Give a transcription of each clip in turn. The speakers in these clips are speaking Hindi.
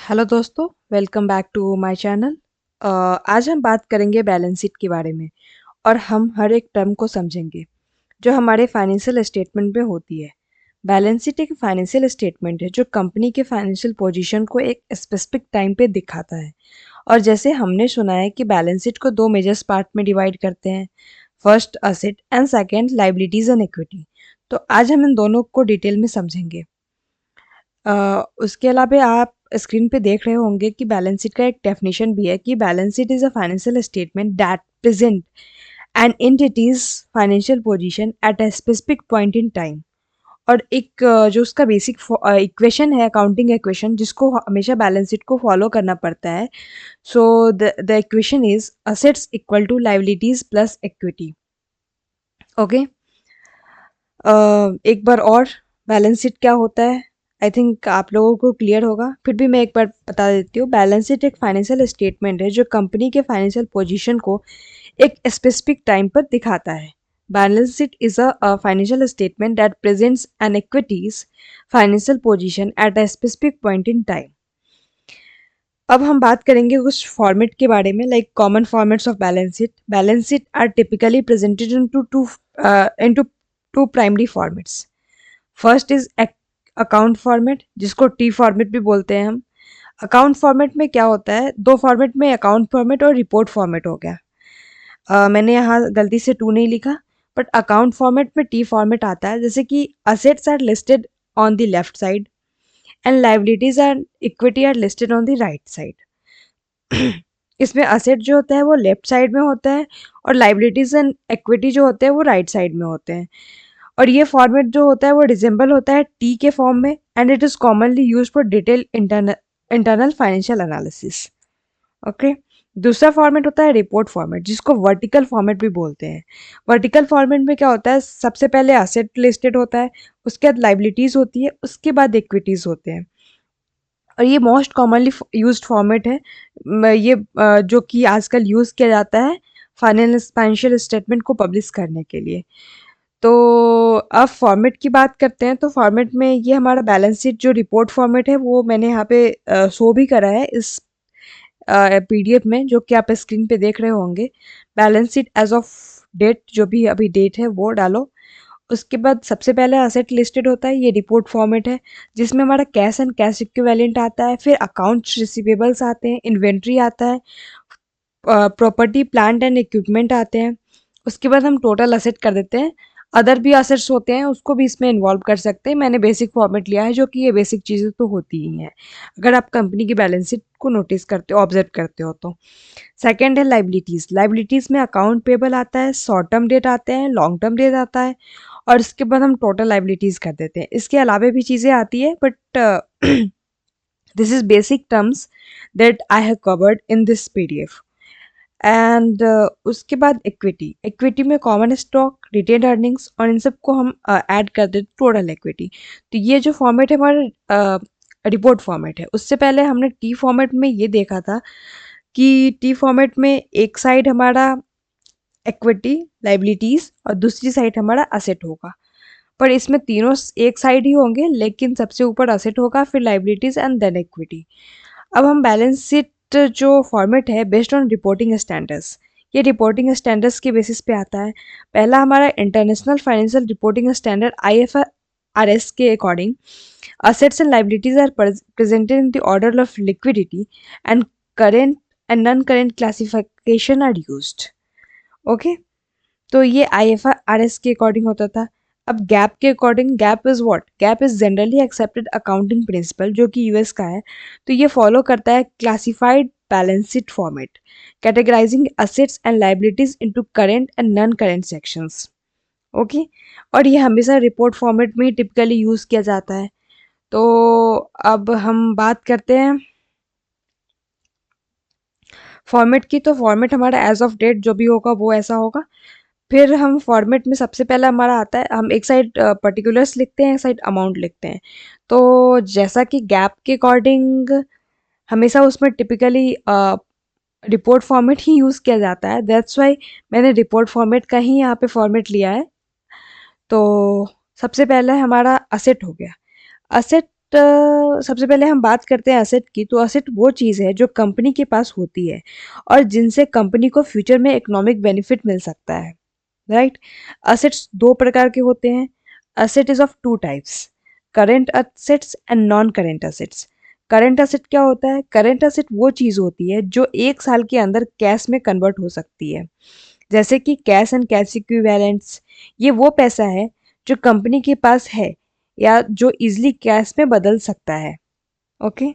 हेलो दोस्तों, welcome back to my channel. आज हम बात करेंगे बैलेंस शीट के बारे में और हम हर एक टर्म को समझेंगे जो हमारे फाइनेंशियल स्टेटमेंट में होती है। बैलेंस शीट एक फाइनेंशियल स्टेटमेंट है जो कंपनी के फाइनेंशियल पोजीशन को एक स्पेसिफिक टाइम पे दिखाता है। और जैसे हमने सुना है कि बैलेंस शीट को दो मेजर्स पार्ट में डिवाइड करते हैं, first asset and second liabilities and equity. तो आज हम इन दोनों को डिटेल में समझेंगे। उसके अलावा आप स्क्रीन पे देख रहे होंगे कि बैलेंस शीट का एक डेफिनेशन भी है कि balance sheet is a financial statement that present an entity's financial position at a specific point in time. और एक जो उसका बेसिक इक्वेशन है, अकाउंटिंग इक्वेशन, जिसको हमेशा बैलेंस शीट को फॉलो करना पड़ता है। So the equation is assets equal to liabilities plus equity. Okay, एक बार और बैलेंस शीट क्या होता है आई थिंक आप लोगों को क्लियर होगा, फिर भी मैं एक बार बता देती हूँ। बैलेंस शीट एक फाइनेंशियल स्टेटमेंट है जो कंपनी के फाइनेंशियल पोजीशन को एक स्पेसिफिक टाइम पर दिखाता है। Balance sheet is a financial statement that presents an equities financial position at a specific point in time. अब हम बात करेंगे कुछ फॉर्मेट के बारे में, like common formats of balance sheet. Balance sheet are typically presented into two primary formats. First is account format, जिसको टी फॉर्मेट भी बोलते हैं हम। अकाउंट फॉर्मेट में क्या होता है, दो फॉर्मेट में अकाउंट फॉर्मेट और रिपोर्ट फॉर्मेट हो गया। मैंने यहाँ गलती से टू नहीं लिखा, बट अकाउंट फॉर्मेट में टी फॉर्मेट आता है, जैसे कि assets are listed on the left side and liabilities are equity are listed on the right side. इसमें असेट जो होता है वो लेफ्ट साइड में होता है और लाइबिलिटीज एंड इक्विटी जो होते हैं वो राइट साइड में होते हैं। और ये फॉर्मेट जो होता है वो रिजेंबल होता है टी के फॉर्म में, and it is commonly use for detail internal financial analysis. Okay, दूसरा फॉर्मेट होता है रिपोर्ट फॉर्मेट, जिसको वर्टिकल फॉर्मेट भी बोलते हैं। वर्टिकल फॉर्मेट में क्या होता है, सबसे पहले असेट लिस्टेड होता है, उसके बाद लाइबिलिटीज होती है, उसके बाद इक्विटीज होते हैं। और ये मोस्ट कॉमनली यूज्ड फॉर्मेट है। ये जो कि आजकल यूज़ किया जाता है फाइनेंशियल स्टेटमेंट को पब्लिश करने के लिए। तो अब फॉर्मेट की बात करते हैं, तो फॉर्मेट में ये हमारा बैलेंस शीट जो रिपोर्ट फॉर्मेट है वो मैंने यहाँ पे शो भी करा है इस पीडीएफ में, जो कि आप स्क्रीन पे देख रहे होंगे। Balance sheet as of date, जो भी अभी डेट है वो डालो। उसके बाद सबसे पहले असेट लिस्टेड होता है, ये रिपोर्ट फॉर्मेट है, जिसमें हमारा कैश एंड कैश इक्विवेलेंट आता है, फिर अकाउंट्स रिसीवेबल्स आते हैं, इन्वेंट्री आता है, प्रॉपर्टी प्लांट एंड इक्विपमेंट आते हैं। उसके बाद हम टोटल असेट कर देते हैं। अदर भी असेट्स होते हैं, उसको भी इसमें इन्वॉल्व कर सकते हैं। मैंने बेसिक फॉर्मेट लिया है, जो कि ये बेसिक चीज़ें तो होती ही हैं अगर आप कंपनी की बैलेंस शीट को नोटिस करते हो, ऑब्जर्व करते हो तो। सेकेंड है लाइबिलिटीज़। लाइबिलिटीज़ में अकाउंट पेबल आता है, शॉर्ट टर्म डेट आते हैं, लॉन्ग टर्म डेट आता है, और इसके बाद हम टोटल लाइबिलिटीज़ कर देते हैं। इसके अलावा भी चीज़ें आती है, but this is basic terms that I have covered in this PDF. And उसके बाद इक्विटी। इक्विटी में कॉमन स्टॉक, रिटेन अर्निंग्स, और इन सब को हम ऐड कर देते टोटल इक्विटी। तो ये जो फॉर्मेट है हमारा रिपोर्ट फॉर्मेट है। उससे पहले हमने टी फॉर्मेट में ये देखा था कि टी फॉर्मेट में एक साइड हमारा इक्विटी लाइबिलिटीज और दूसरी साइड हमारा असेट होगा, पर इसमें तीनों एक साइड ही होंगे, लेकिन सबसे ऊपर असेट होगा, फिर लाइबिलिटीज एंड देन इक्विटी। अब हम बैलेंस शीट जो फॉर्मेट है बेस्ड ऑन रिपोर्टिंग स्टैंडर्ड्स, ये रिपोर्टिंग स्टैंडर्ड्स के बेसिस पे आता है। पहला हमारा international financial reporting standard IFRS के according assets and liabilities are presented in the order of liquidity and current and non-current classification are used. Okay, तो ये IFRS के अकॉर्डिंग होता था। अब गैप के according, gap is what, gap is generally accepted accounting principle, जो कि यूएस का है। तो ये फॉलो करता है classified balance sheet format, categorising assets and liabilities into current and non current sections. Okay, और ये हमेशा रिपोर्ट फॉर्मेट में ही टिपिकली यूज किया जाता है। तो अब हम बात करते हैं फॉर्मेट की। तो फॉर्मेट हमारा एज ऑफ डेट जो भी होगा वो ऐसा होगा। फिर हम फॉर्मेट में सबसे पहला हमारा आता है, हम एक साइड पर्टिकुलर्स लिखते हैं, एक साइड अमाउंट लिखते हैं। तो जैसा कि गैप के अकॉर्डिंग हमेशा उसमें टिपिकली रिपोर्ट फॉर्मेट ही यूज़ किया जाता है, दैट्स वाई मैंने रिपोर्ट फॉर्मेट का ही यहाँ पे फॉर्मेट लिया है। तो सबसे पहला हमारा असेट हो गया। असेट सबसे पहले हम बात करते हैं असेट की, तो असेट वो चीज़ है जो कंपनी के पास होती है और जिनसे कंपनी को फ्यूचर में इकोनॉमिक बेनिफिट मिल सकता है, राइट? असेट्स 2 प्रकार के होते हैं। Asset is of 2 types, current assets and non current assets. Current asset क्या होता है? करंट असेट वो चीज़ होती है जो 1 साल के अंदर कैश में कन्वर्ट हो सकती है। जैसे कि कैश एंड कैश इक्विवेलेंट्स, ये वो पैसा है जो कंपनी के पास है या जो इजीली कैश में बदल सकता है। ओके,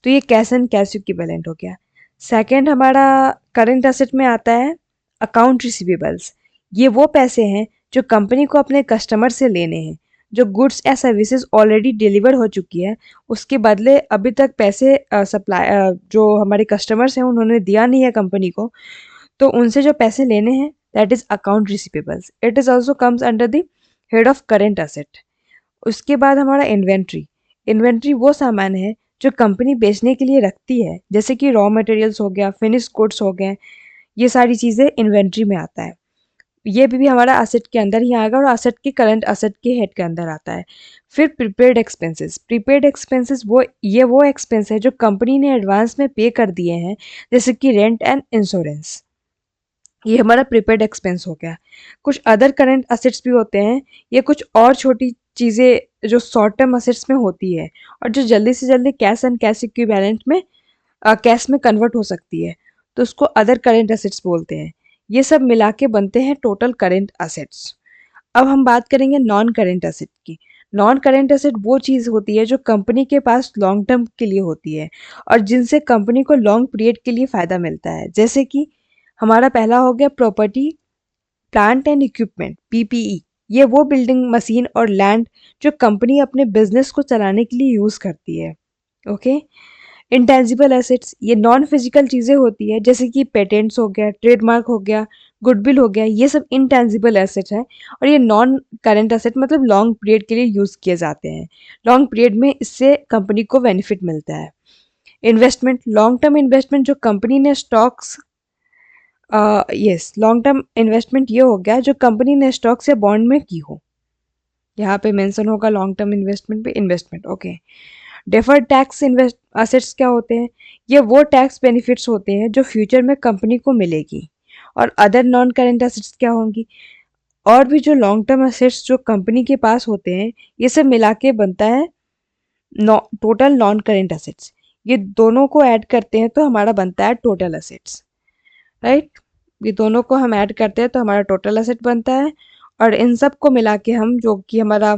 तो ये कैश एंड कैश इक्विवेलेंट हो गया। सेकंड हमारा करंट असेट में आता है अकाउंट रिसीवेबल्स। ये वो पैसे हैं जो कंपनी को अपने कस्टमर से लेने हैं, जो गुड्स या सर्विसेज ऑलरेडी डिलीवर हो चुकी है, उसके बदले अभी तक पैसे जो हमारे कस्टमर्स हैं उन्होंने दिया नहीं है कंपनी को, तो उनसे जो पैसे लेने हैं, that is account receivables. It is also comes under the head of current asset. उसके बाद हमारा इन्वेंट्री। इन्वेंट्री वो सामान है जो कंपनी बेचने के लिए रखती है, जैसे कि रॉ मटेरियल्स हो गया, फिनिश गुड्स हो गए, ये सारी चीज़ें इन्वेंट्री में आता है। ये भी हमारा असेट के अंदर ही आएगा और असेट के करंट असेट के हेड के अंदर आता है। फिर प्रीपेड एक्सपेंसेस। प्रीपेड एक्सपेंसेस वो एक्सपेंस है जो कंपनी ने एडवांस में पे कर दिए हैं, जैसे कि रेंट एंड इंश्योरेंस। ये हमारा प्रीपेड एक्सपेंस हो गया। कुछ अदर करंट असेट्स भी होते हैं, ये कुछ और छोटी चीज़ें जो शॉर्ट टर्म असेट्स में होती है और जो जल्दी से जल्दी कैश एंड कैश इक्विवेलेंट में कैश में कन्वर्ट हो सकती है, तो उसको अदर करंट असेट्स बोलते हैं। ये सब मिला के बनते हैं टोटल करंट असेट्स। अब हम बात करेंगे नॉन करंट असेट की। नॉन करंट असेट वो चीज़ होती है जो कंपनी के पास लॉन्ग टर्म के लिए होती है और जिनसे कंपनी को लॉन्ग पीरियड के लिए फ़ायदा मिलता है। जैसे कि हमारा पहला हो गया property, plant and equipment, PPE. ये वो बिल्डिंग, मशीन और लैंड जो कंपनी अपने बिजनेस को चलाने के लिए यूज़ करती है। ओके। इंटेंजिबल एसेट्स, ये नॉन फिजिकल चीज़ें होती है, जैसे कि पेटेंट्स हो गया, ट्रेडमार्क हो गया, गुडविल हो गया, ये सब इंटेंजिबल एसेट्स हैं और ये नॉन करंट एसेट मतलब लॉन्ग पीरियड के लिए यूज़ किए जाते हैं। लॉन्ग पीरियड में इससे कंपनी को बेनिफिट मिलता है। इन्वेस्टमेंट, लॉन्ग टर्म इन्वेस्टमेंट जो कंपनी ने stocks, yes, long term investment ये हो गया जो कंपनी ने स्टॉक्स या बॉन्ड में की हो। यहाँ पे मेंशन होगा लॉन्ग टर्म इन्वेस्टमेंट पे investment. Okay. Deferred tax invest assets क्या होते हैं? ये वो टैक्स बेनिफिट्स होते हैं जो फ्यूचर में कंपनी को मिलेगी। और अदर नॉन करेंट असेट्स क्या होंगी? और भी जो लॉन्ग टर्म असेट्स जो कंपनी के पास होते हैं, ये सब मिला के बनता है टोटल नॉन करेंट असेट्स। ये दोनों को ऐड करते हैं तो हमारा बनता है टोटल असेट्स, राइट? ये दोनों को हम ऐड करते हैं तो हमारा टोटल असेट बनता है और इन सब को मिला के हम, जो कि हमारा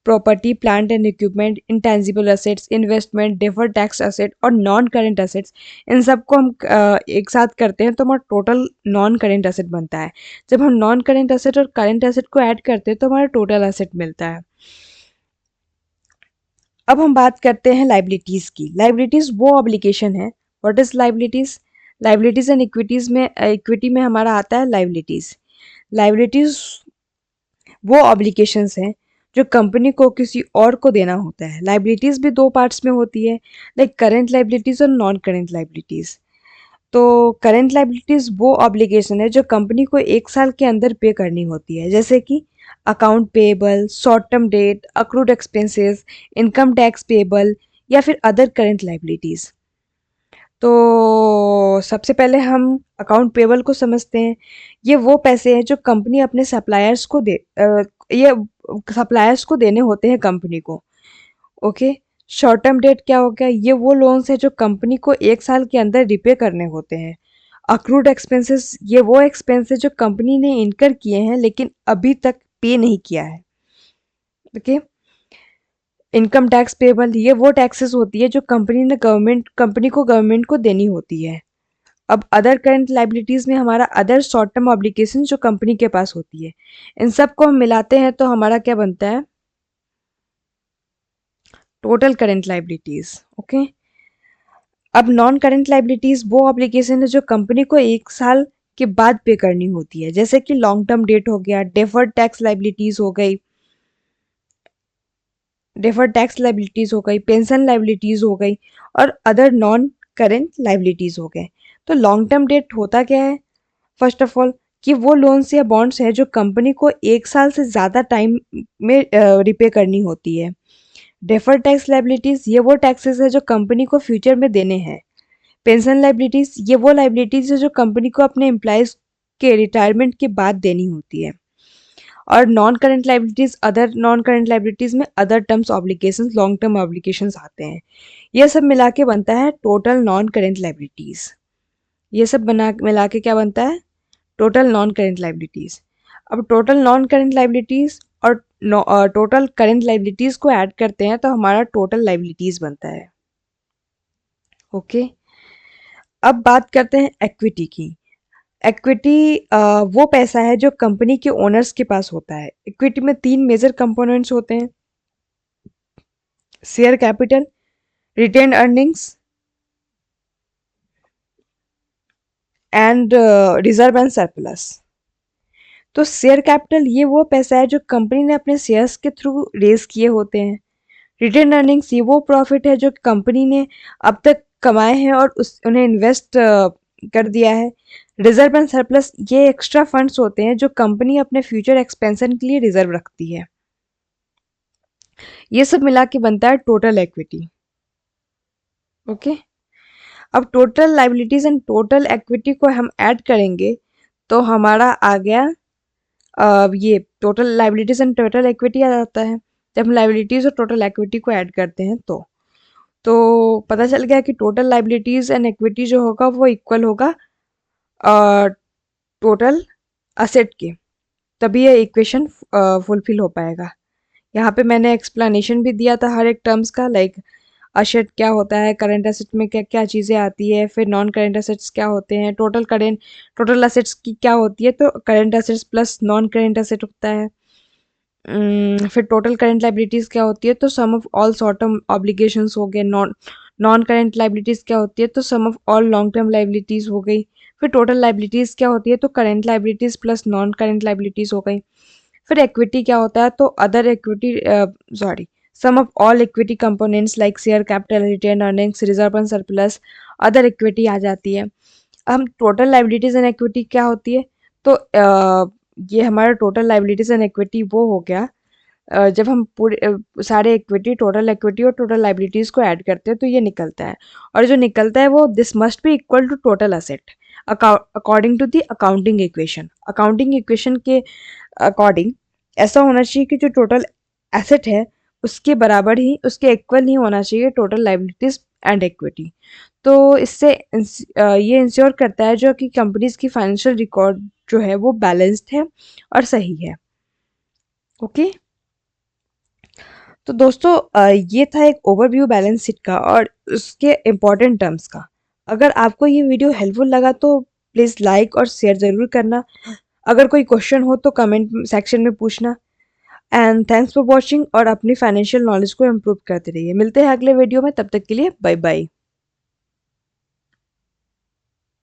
property, plant and equipment, intangible assets, investment, deferred tax asset और नॉन करेंट असेट्स, इन सब को हम एक साथ करते हैं तो हमारा टोटल नॉन करेंट असेट बनता है। जब हम नॉन करेंट असेट और करेंट असेट को ऐड करते हैं तो हमारा टोटल असेट मिलता है। अब हम बात करते हैं लाइबिलिटीज़ की। लाइबिलिटीज़ वो ऑब्लिगेशन है। What is liabilities? Liabilities and equity में हमारा आता है लाइबिलिटीज़। लाइबिलिटीज़ वो ऑब्लिगेशंस हैं जो कंपनी को किसी और को देना होता है। लाइबिलिटीज़ भी 2 पार्ट्स में होती है, लाइक करंट लाइबिलिटीज़ और नॉन करंट लाइबिलिटीज़। तो करंट लाइबिलिटीज़ वो ऑब्लिगेशन है जो कंपनी को 1 साल के अंदर पे करनी होती है, जैसे कि account payable, short term debt, accrued expenses, income tax payable या फिर अदर करंट लाइबिलिटीज़। तो सबसे पहले हम अकाउंट पेबल को समझते हैं। ये वो पैसे हैं जो कंपनी अपने ये सप्लायर्स को देने होते हैं कंपनी को। ओके। शॉर्ट टर्म डेट क्या हो गया? ये वो लोन्स हैं जो कंपनी को 1 साल के अंदर रिपे करने होते हैं। अक्रूड एक्सपेंसेस, ये वो एक्सपेंस है जो कंपनी ने इनकर किए हैं लेकिन अभी तक पे नहीं किया है। ओके। इनकम टैक्स पेबल, ये वो टैक्सेस होती है जो कंपनी को गवर्नमेंट को देनी होती है। अब अदर करंट लाइबिलिटीज़ में हमारा अदर शॉर्ट टर्म ऑब्लिगेशन जो कंपनी के पास होती है, इन सब को हम मिलाते हैं तो हमारा क्या बनता है? Total current liabilities. ओके। अब नॉन करंट लाइबिलिटीज़ वो ऑब्लिगेशन है जो कंपनी को 1 साल के बाद पे करनी होती है, जैसे कि लॉन्ग टर्म डेट हो गया, डेफर्ड टैक्स लाइबिलिटीज़ हो गई, पेंशन लाइबिलिटीज़ हो गई और अदर नॉन करंट लाइबिलिटीज़ हो गए। तो लॉन्ग टर्म डेट होता क्या है? फर्स्ट ऑफ ऑल, कि वो लोन्स या बॉन्ड्स है जो कंपनी को 1 साल से ज़्यादा टाइम में रिपे करनी होती है। डेफर्ड टैक्स लाइबिलिटीज ये वो टैक्सेस है जो कंपनी को फ्यूचर में देने हैं। पेंशन लाइबिलिटीज ये वो लाइबिलिटीज है जो कंपनी को अपने एम्प्लॉयज के रिटायरमेंट के बाद देनी होती है। और non current liabilities, other non current liabilities में other terms obligations, long term obligations आते हैं। ये सब मिला के बनता है टोटल नॉन करेंट लाइबिलिटीज। ये सब बना मिला के क्या बनता है? Total non current liabilities. अब टोटल नॉन करेंट लाइबिलिटीज और टोटल करेंट लाइबिलिटीज को ऐड करते हैं तो हमारा टोटल लाइबिलिटीज बनता है। ओके, अब बात करते हैं इक्विटी की। इक्विटी वो पैसा है जो कंपनी के ओनर्स के पास होता है। इक्विटी में 3 मेजर कंपोनेंट्स होते हैं: share capital, retained earnings and reserve and surplus. तो शेयर कैपिटल ये वो पैसा है जो कंपनी ने अपने शेयर्स के थ्रू रेज किए होते हैं। रिटेन अर्निंग्स ये वो प्रॉफिट है जो कंपनी ने अब तक कमाए हैं और उन्हें इन्वेस्ट कर दिया है। रिजर्व एंड सरप्लस ये एक्स्ट्रा फंड्स होते हैं जो कंपनी अपने फ्यूचर एक्सपेंशन के लिए रिजर्व रखती है। ये सब मिला के बनता है टोटल इक्विटी। ओके, अब total liabilities and total equity को हम ऐड करेंगे तो हमारा आ गया ये total liabilities and total equity आ जाता है। जब हम लाइबिलिटीज और टोटल इक्विटी को ऐड करते हैं तो पता चल गया कि टोटल लाइबिलिटीज एंड इक्विटी जो होगा वो इक्वल होगा टोटल असेट के, तभी ये इक्वेशन फुलफिल हो पाएगा। यहाँ पे मैंने एक्सप्लेनेशन भी दिया था हर एक टर्म्स का, लाइक असेट क्या होता है, करंट असेट में क्या क्या चीज़ें आती है, फिर नॉन करंट असेट्स क्या होते हैं, टोटल असेट्स की क्या होती है, तो current assets plus non current asset होता है। फिर टोटल करंट लाइबिलिटीज़ क्या होती है, तो sum of all short term obligations हो गए। नॉन करंट लाइबिलिटीज़ क्या होती है, तो sum of all long term liabilities हो गई। फिर टोटल लाइबिलिटीज़ क्या होती है, तो current liabilities plus non current liabilities हो गई। फिर इक्विटी क्या होता है, तो other equity sum of all equity components like share capital, retained earnings, reserve and surplus, other equity आ जाती है। हम टोटल लाइबिलिटीज एंड इक्विटी क्या होती है, तो ये हमारा टोटल लाइबिलिटीज एंड इक्विटी वो हो गया जब हम पूरे सारे इक्विटी, टोटल इक्विटी और टोटल लाइबिलिटीज को ऐड करते हैं तो ये निकलता है। और जो निकलता है वो this must be equal to total asset according to the accounting equation. Accounting equation के अकॉर्डिंग ऐसा होना चाहिए कि जो टोटल एसेट है उसके बराबर ही, उसके इक्वल ही होना चाहिए टोटल लाइबिलिटीज एंड इक्विटी। तो इससे ये इंश्योर करता है जो कि कंपनीज की फाइनेंशियल रिकॉर्ड जो है वो बैलेंस्ड है और सही है। ओके, तो दोस्तों ये था एक ओवरव्यू बैलेंस शीट का और उसके इम्पोर्टेंट टर्म्स का। अगर आपको ये वीडियो हेल्पफुल लगा तो प्लीज़ लाइक और शेयर ज़रूर करना। अगर कोई क्वेश्चन हो तो कमेंट सेक्शन में पूछना। एंड थैंक्स फॉर वॉचिंग और अपनी फाइनेंशियल नॉलेज को इम्प्रूव करते रहिए। मिलते हैं अगले वीडियो में, तब तक के लिए बाय बाय।